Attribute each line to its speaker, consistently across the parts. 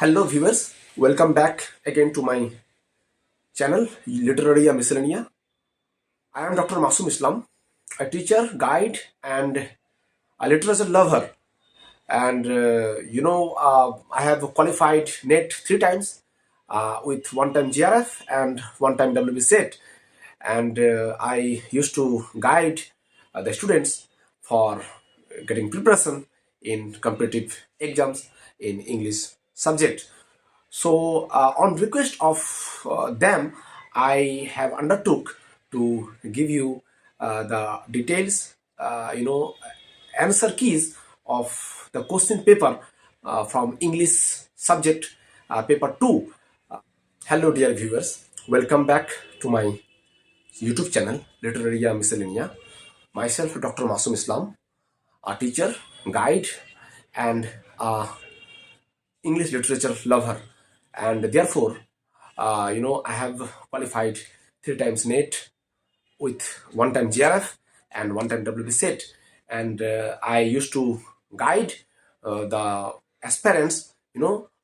Speaker 1: Hello viewers, welcome back again to my channel Literaria Miscellanea. I am Dr. Masum Islam, a teacher, guide and a literature lover. And I have qualified NET 3 times with one time GRF and one time WBSET. And I used to guide the students for getting preparation in competitive exams in English subject. So, on request of them, I have undertook to give you the details, answer keys of the question paper from English subject paper 2. Hello, dear viewers. Welcome back to my YouTube channel, Literaria Miscellanea. Myself, Dr. Masum Islam, a teacher, guide, and a English literature lover, and therefore, I have qualified 3 times NET with one time GRF and one time WB and I used to guide the aspirants,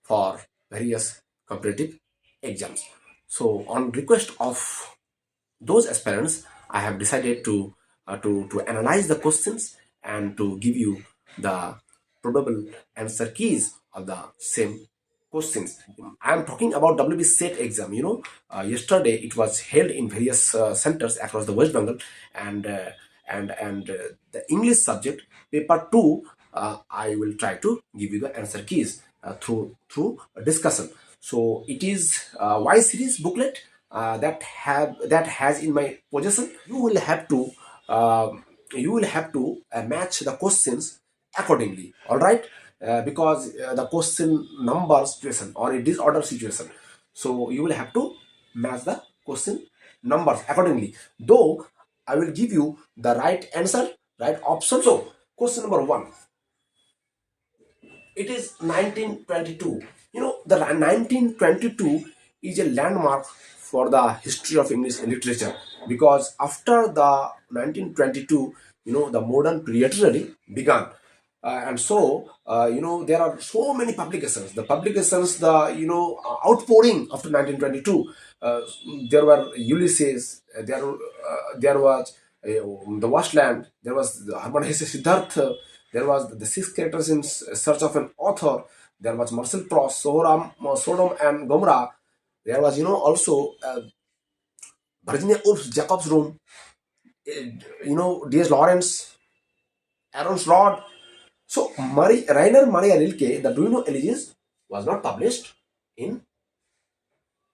Speaker 1: for various competitive exams. So, on request of those aspirants, I have decided to analyze the questions and to give you the probable answer keys of the same questions. I am talking about WB set exam. Yesterday it was held in various centers across the West Bengal, and the English subject paper 2. I will try to give you the answer keys through a discussion. So it is Y series booklet that has in my possession. You will have to match the questions accordingly. All right, because the question number situation or a disorder situation, so you will have to match the question numbers accordingly. Though I will give you the right answer, right option. So question number 1, it is 1922. The 1922 is a landmark for the history of English literature, because after the 1922, the modern period really began. And so, there are so many publications. The publications, the outpouring after 1922. There were Ulysses. There was the Wasteland. There was the Herman Hesse Siddhartha. There was the six characters in search of an author. There was Marcel Proust, Sodom and Gomorrah. There was, also Virginia Woolf's Jacob's Room. D.S. Lawrence, Aaron's Rod. So, Rainer Maria Rilke, the Do You Know Elegies, was not published in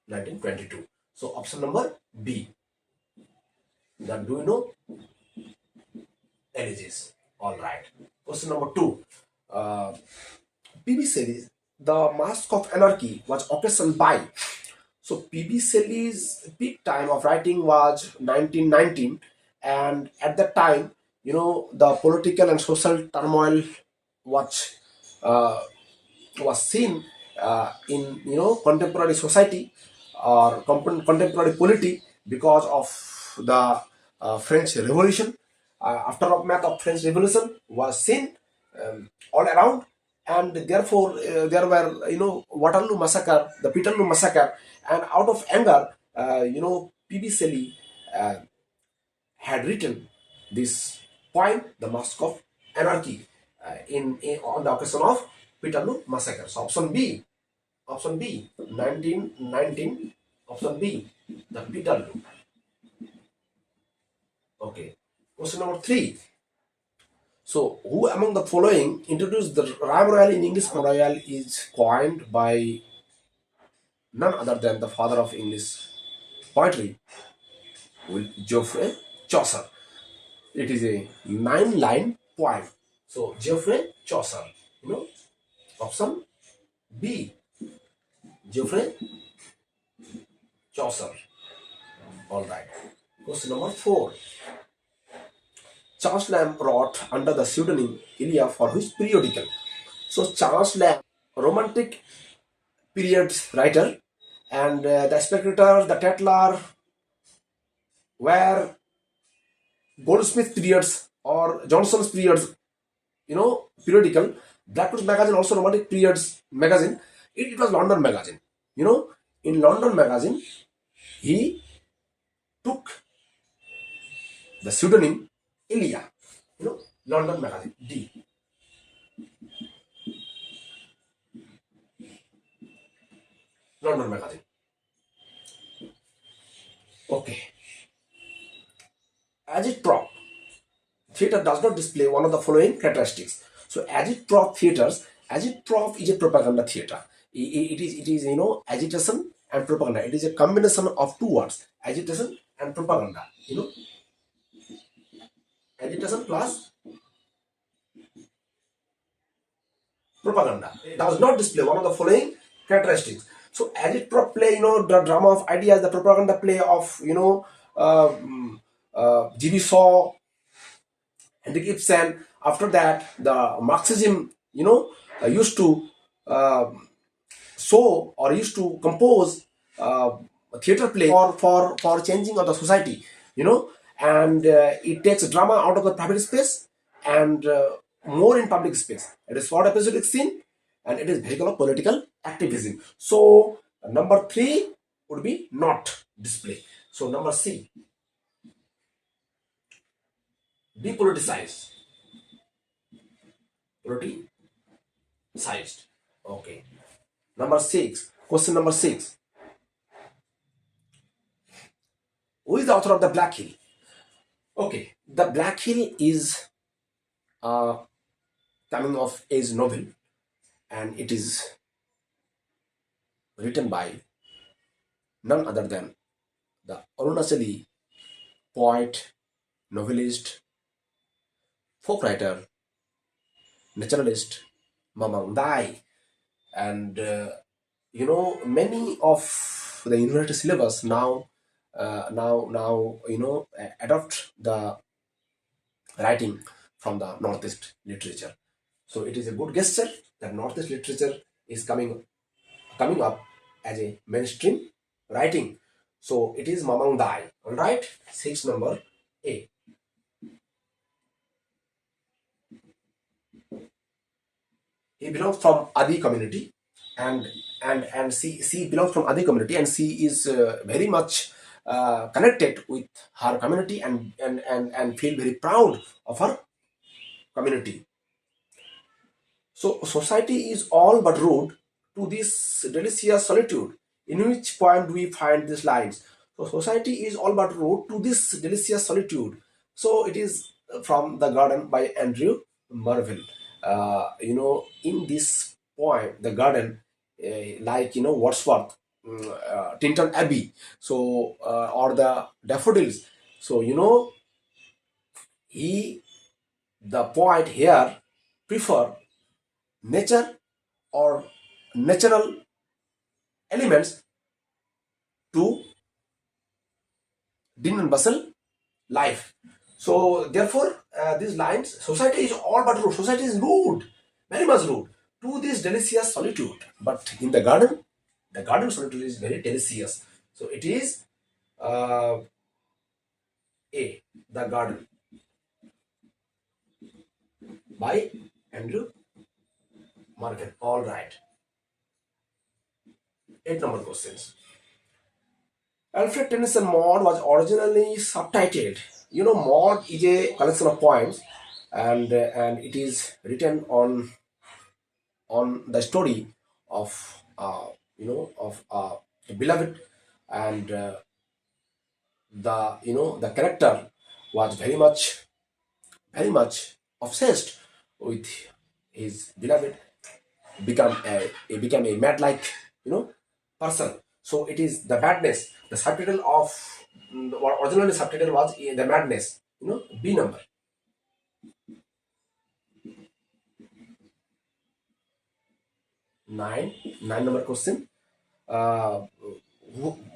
Speaker 1: 1922. So, option number B, the Do You Know Elegies. All right. Question number 2. P.B. Shelley's The Mask of Anarchy was occasioned by. So, P.B. Shelley's peak time of writing was 1919, and at that time, the political and social turmoil was seen in contemporary society or contemporary polity because of the French Revolution. Aftermath of French Revolution was seen all around, and therefore there were Waterloo massacre, the Peterloo massacre, and out of anger, P.B. Shelley had written this poem, The Mask of Anarchy, on the occasion of Peterloo massacre. So option B, 1919, option B, the Peterloo. Okay. Question number 3. So, who among the following introduced the rhyme royale in English? Rhyme royale is coined by none other than the father of English poetry, Geoffrey Chaucer. It is a 9-line poem. So, Geoffrey Chaucer, option B, Geoffrey Chaucer. All right. Question number 4. Charles Lamb wrote under the pseudonym Ilya for which periodical? So Charles Lamb, romantic period writer, and the Spectator, the Tatler were Goldsmith periods or Johnson's periods, periodical. Blackwood's magazine also romantic periods magazine. It was London magazine. In London magazine, he took the pseudonym Ilya. London magazine, D. London magazine. Okay. Agitprop theater does not display one of the following characteristics. So agitprop is a propaganda theater. It is agitation and propaganda. It is a combination of two words, agitation and propaganda. Agitation plus propaganda. It does not display one of the following characteristics. So agitprop play, the drama of ideas, the propaganda play of GB Shaw, Henrik Ibsen. After that, the Marxism, used to uh, show or used to compose a theater play for changing of the society, and it takes drama out of the private space and more in public space. It is for episodic scene and it is vehicle of political activism. So number three would be not display. So number C, depoliticized. Politicized. Okay. Number six. Question number six. Who is the author of the Black Hill? Okay. The Black Hill is a coming of age novel, and it is written by none other than the Arunachali poet, novelist, folk writer, naturalist Mamang Dai. And many of the university syllabus now adopt the writing from the Northeast literature. So it is a good gesture that Northeast literature is coming up as a mainstream writing. So it is Mamang Dai. All right, six number A. He belongs from Adi community, and C belongs from Adi community, and C is very much connected with her community and feel very proud of her community. So society is all but rude to this delicious solitude. In which point do we find these lines? So society is all but rude to this delicious solitude. So it is from The Garden by Andrew Marvell. In this poem, The Garden, like Wordsworth, Tinton Abbey, so or the daffodils. So he, the poet here, prefer nature or natural elements to din and bustle life. So therefore, these lines, society is all but rude. Society is rude, very much rude to this delicious solitude. But in the garden solitude is very delicious. So it is uh, A, The Garden by Andrew Marvell. All right. 8 number questions. Alfred Tennyson Maud was originally subtitled. Maud is a collection of poems, and it is written on the story of a beloved, and the character was very much obsessed with his beloved, became a mad like person. So it is the madness. The subtitle of what originally subtitle was the madness. B number. 9 number question. Uh,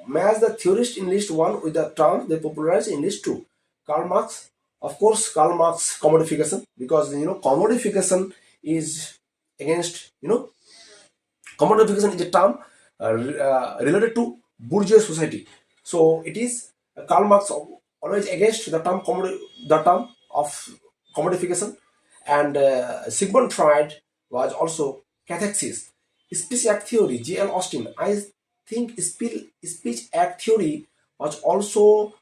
Speaker 1: Match the theorist in list one with the terms they popularized in list two. Karl Marx, of course, Karl Marx commodification, because commodification is against commodification is a term related to bourgeois society. So it is Karl Marx always against the term of commodification, and Sigmund Freud was also cathexis Speech Act Theory, J.L. Austin. I think Speech Act Theory was also,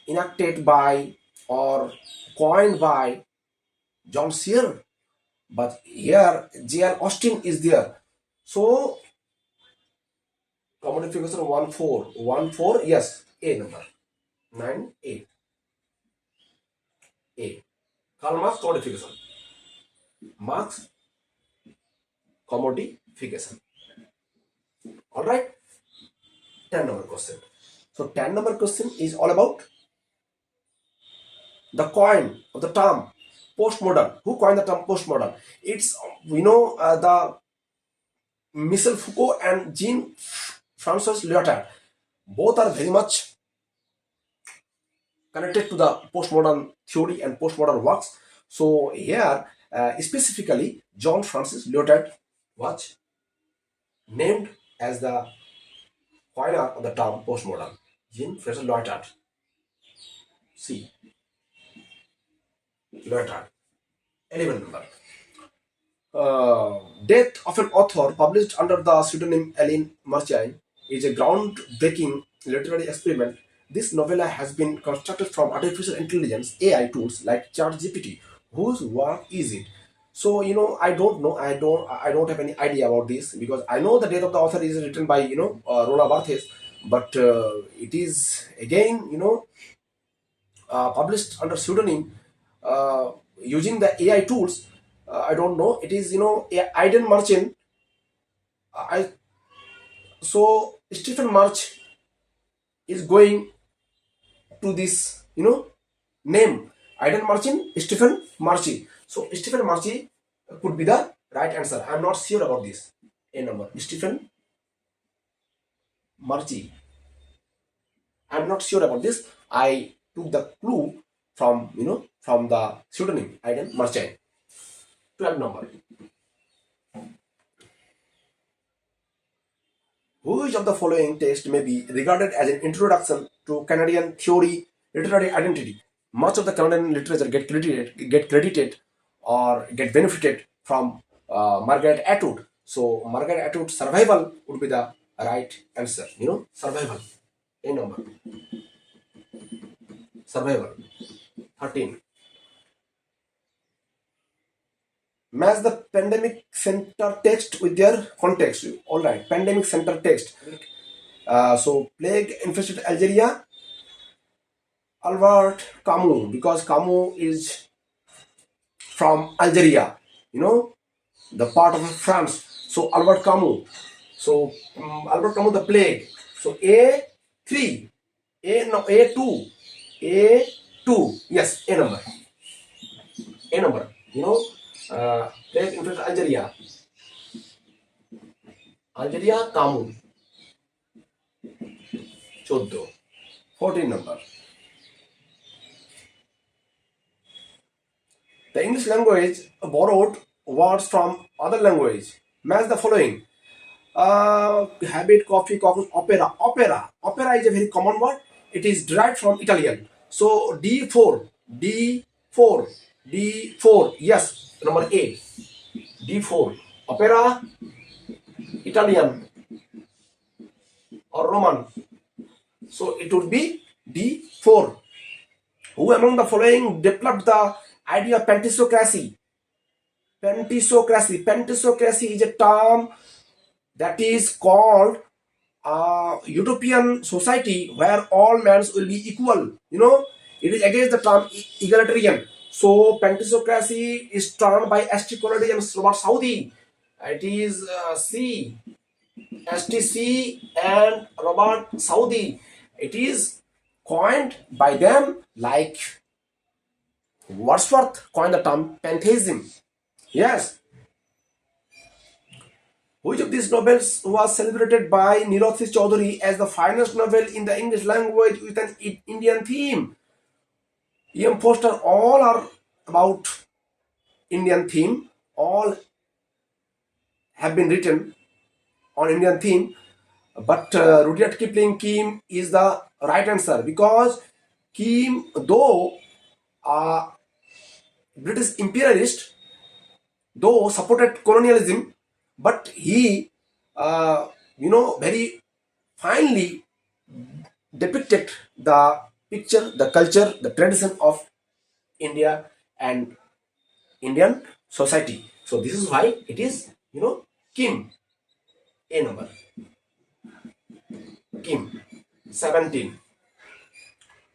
Speaker 1: enacted by or coined by John Sear. But here, J.L. Austin is there. So, commodification 1 4 yes, A number 9 A. Karl Marx commodification. Marx commodification. All right, 10 number question. So 10 number question is all about the coin of the term postmodern. Who coined the term postmodern? It's the Michel Foucault and Jean Francois Lyotard. Both are very much connected to the postmodern theory and postmodern works. So here, specifically, John Francis Lyotard was named as the coiner of the term postmodern. Jean Francois Lyotard. See, Lyotard. 11 number. Death of an author published under the pseudonym Ellen Marchand is a groundbreaking literary experiment. This novella has been constructed from artificial intelligence AI tools like ChatGPT. Whose work is it? So I don't know. I don't have any idea about this because I know the death of the author is written by Rola Barthes, but it is again published under pseudonym using the AI tools. I don't know. It is Aiden Merchant. I so Stephen March is going to this name Aiden Marchin Stephen Marchi. So Stephen Marchi could be the right answer. I'm not sure about this. A number Stephen Marchi. I'm not sure about this. I took the clue from the pseudonym Aiden Marchand. 12 number. Which of the following text may be regarded as an introduction to Canadian theory literary identity? Much of the Canadian literature get credited or get benefited from Margaret Atwood. So Margaret Atwood's Survival would be the right answer. Survival. A number. Survival. 13. Match the pandemic center text with their context. All right, pandemic center text. So plague infested Algeria, Albert Camus, because Camus is from Algeria, the part of France. So Albert Camus. So Albert Camus, the plague. So A3, A2, A2. Yes, A number. A number. Plague infested Algeria. Algeria, Camus. 14. 14 number. The English language borrowed words from other language. Match the following. Habit, coffee, cockle, opera. Opera is a very common word. It is derived from Italian. So D4, D4, D4. Yes, number A. D4. Opera, Italian or Roman. So it would be D4. Who among the following developed the idea of pantisocracy? Pantisocracy is a term that is called utopian society where all men will be equal. It is against the term egalitarian. So pantisocracy is termed by ST-colonial Robert Saudi. It is C. STC and Robert Saudi. It is coined by them like Wordsworth coined the term pantheism. Yes. Which of these novels was celebrated by Nilothi Chaudhary as the finest novel in the English language with an Indian theme? E.M. Foster, all are about Indian theme. All have been written on Indian theme. But Rudyard Kipling, Kim is the right answer because Kim, though British imperialist, though supported colonialism, but he, very finely depicted the picture, the culture, the tradition of India and Indian society. So this is why it is, Kim, A number, Kim, 17,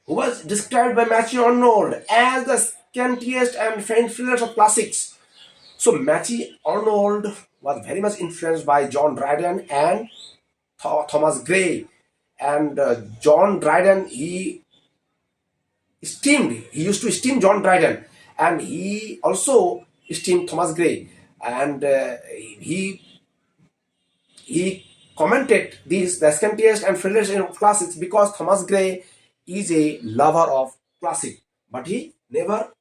Speaker 1: who was described by Matthew Arnold as the scantiest and faint of classics. So Matthew Arnold was very much influenced by John Dryden and Thomas Gray. And John Dryden, he used to esteem John Dryden, and he also esteemed Thomas Gray. And he commented these the scantiest and frailest of classics because Thomas Gray is a lover of classic, but he never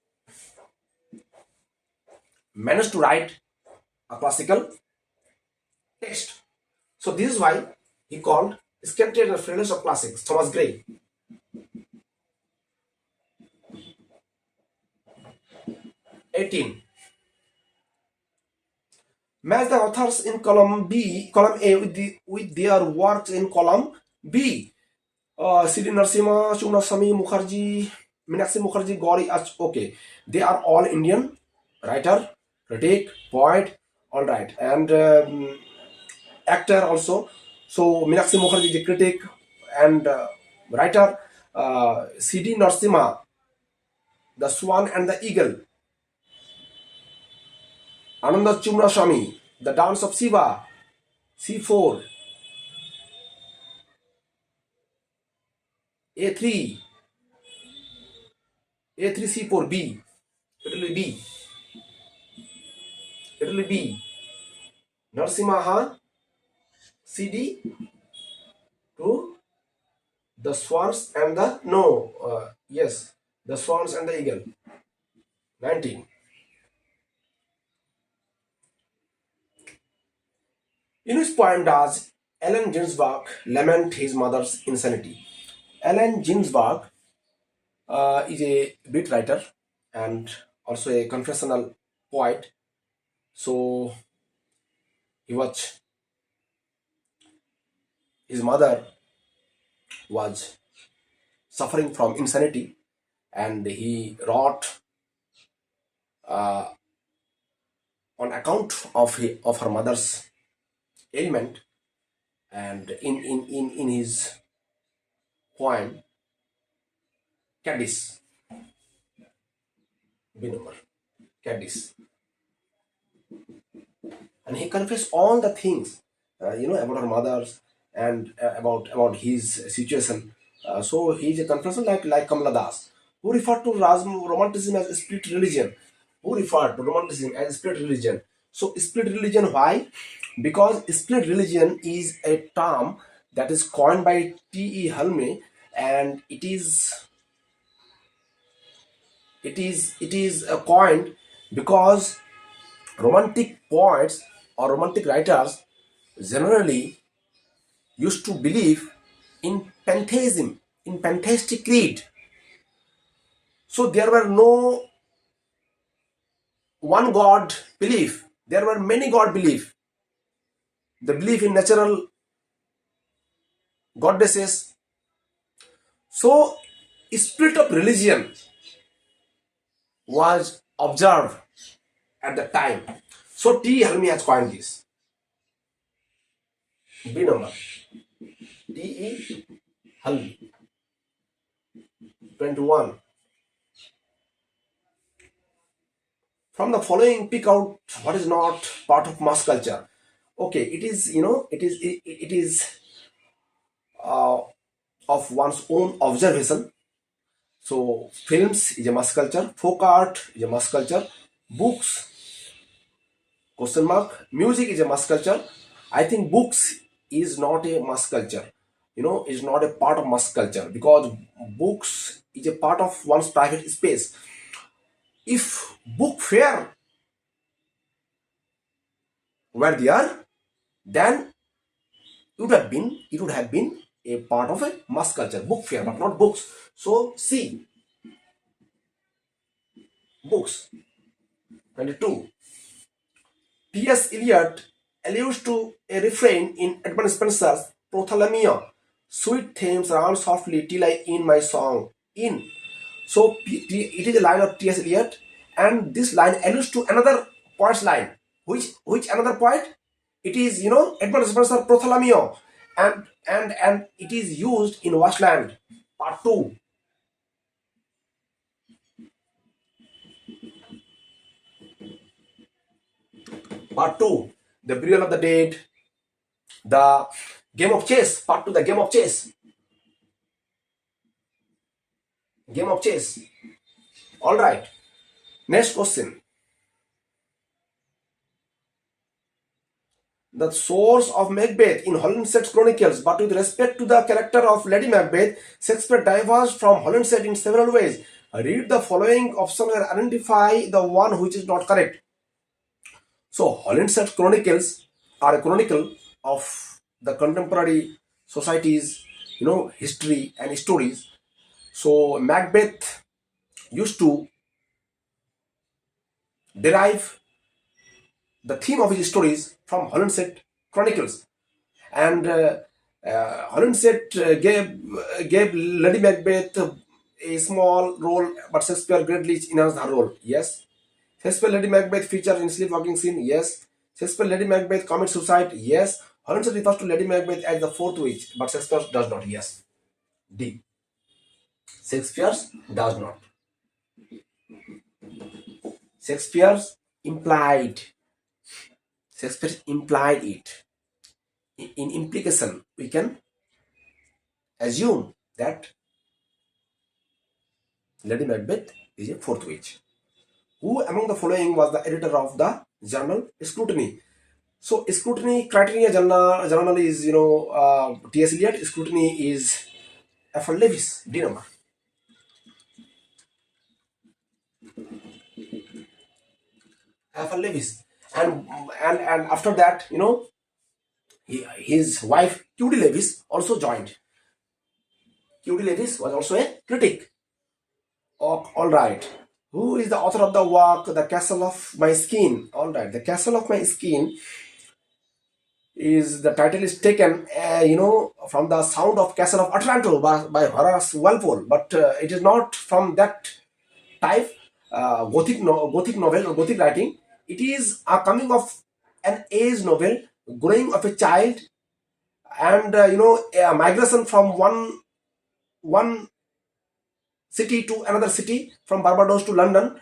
Speaker 1: managed to write a classical text. So this is why he called scantiest and frailest of classics Thomas Gray. 18. Match the authors in column A with their works in column B. C.D. Narasimha, Chunasami Mukherjee, Meenakshi Mukherjee, Gauri. Okay, they are all Indian writer, critic, poet, all right, and actor also. So Meenakshi Mukherjee, the critic and writer. C.D. Narasimha, The Swan and the Eagle. Ananda Chumraswamy, The Dance of Shiva, C4, A3, A3, C4, B. It will be B. It will be B. Narasimha, CD to the swans and the no. Yes, the swans and the eagle. 19. In his poem does Allen Ginsberg lament his mother's insanity. Allen Ginsberg is a beat writer and also a confessional poet. So his mother was suffering from insanity, and he wrote uh, on account of her mother's ailment, and in his poem Cadiz, B number, Cadiz, and he confessed all the things, about her mother's and about his situation. So he is a confessor like Kamala Das, who referred to romanticism as a split religion. Who referred to romanticism as a split religion? So split religion, why? Because split religion is a term that is coined by T.E. Halme, and it is coined because romantic poets or romantic writers generally used to believe in pantheism, in pantheistic creed. So there were no one God belief. There were many God belief. The belief in natural goddesses. So split of religion was observed at the time. So T. Halmi has coined this. B number. T.E. Halmi. 21. From the following, pick out what is not part of mass culture. Okay, it is uh, of one's own observation. So films is a mass culture, folk art is a mass culture, books, question mark, music is a mass culture. I think books is not a mass culture, is not a part of mass culture, because books is a part of one's private space. If book fair were there, then it would have been a part of a mass culture, book fair, but not books. So C, books. 22. T.S. Eliot alludes to a refrain in Edmund Spenser's Prothallamia. Sweet themes run softly till I in my song. In. So it is a line of T.S. Eliot, and this line alludes to another poet's line. Which another poet? It is Edmund Spenser Prothallamia, and it is used in Westland Part Two. Part Two, the burial of the dead, the game of chess. Part Two, the game of chess. Game of chess. All right. Next question. The source of Macbeth in Holinshed's Chronicles, but with respect to the character of Lady Macbeth, Shakespeare diverged from Holinshed in several ways. Read the following options and identify the one which is not correct. So, Holinshed's Chronicles are a chronicle of the contemporary society's, history and stories. So, Macbeth used to derive the theme of his stories from Holinshed Chronicles, and Holinshed gave Lady Macbeth a small role, but Shakespeare greatly enhanced her role. Yes. Shakespeare Lady Macbeth features in sleepwalking scene. Yes. Shakespeare Lady Macbeth commits suicide. Yes. Holinshed refers to Lady Macbeth as the fourth witch, but Shakespeare does not. Yes. D. Shakespeare does not. Shakespeare implied. Shakespeare implied it. In implication, we can assume that Lady Macbeth is a fourth witch. Who among the following was the editor of the journal Scrutiny? So Scrutiny criteria journal is T.S. Eliot. Scrutiny is F.L. Lewis. D number. F.L. Lewis, and after that, his wife Q.D. Lewis also joined. Q.D. Lewis was also a critic. Oh, all right. Who is the author of the work The Castle of My Skin? All right, The Castle of My Skin is the title is taken, from the Sound of Castle of Otranto by Horace Walpole, but it is not from that type Gothic novel or Gothic writing. It is a coming of an age novel, growing of a child, and a migration from one city to another city, from Barbados to London,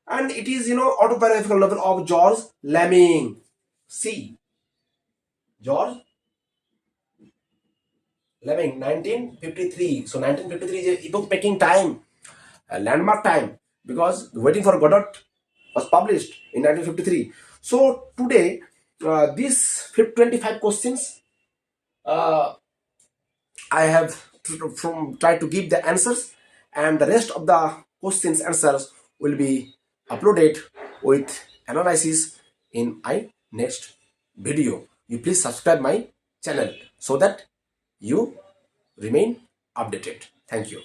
Speaker 1: and it is autobiographical novel of George Lemming. C. George Lemming, 1953. So 1953 is a epoch-making time, a landmark time, because Waiting for Godot was published in 1953. So today, these 25 questions, I have tried to give the answers, and the rest of the questions answers will be uploaded with analysis in my next video. You please subscribe my channel so that you remain updated. Thank you.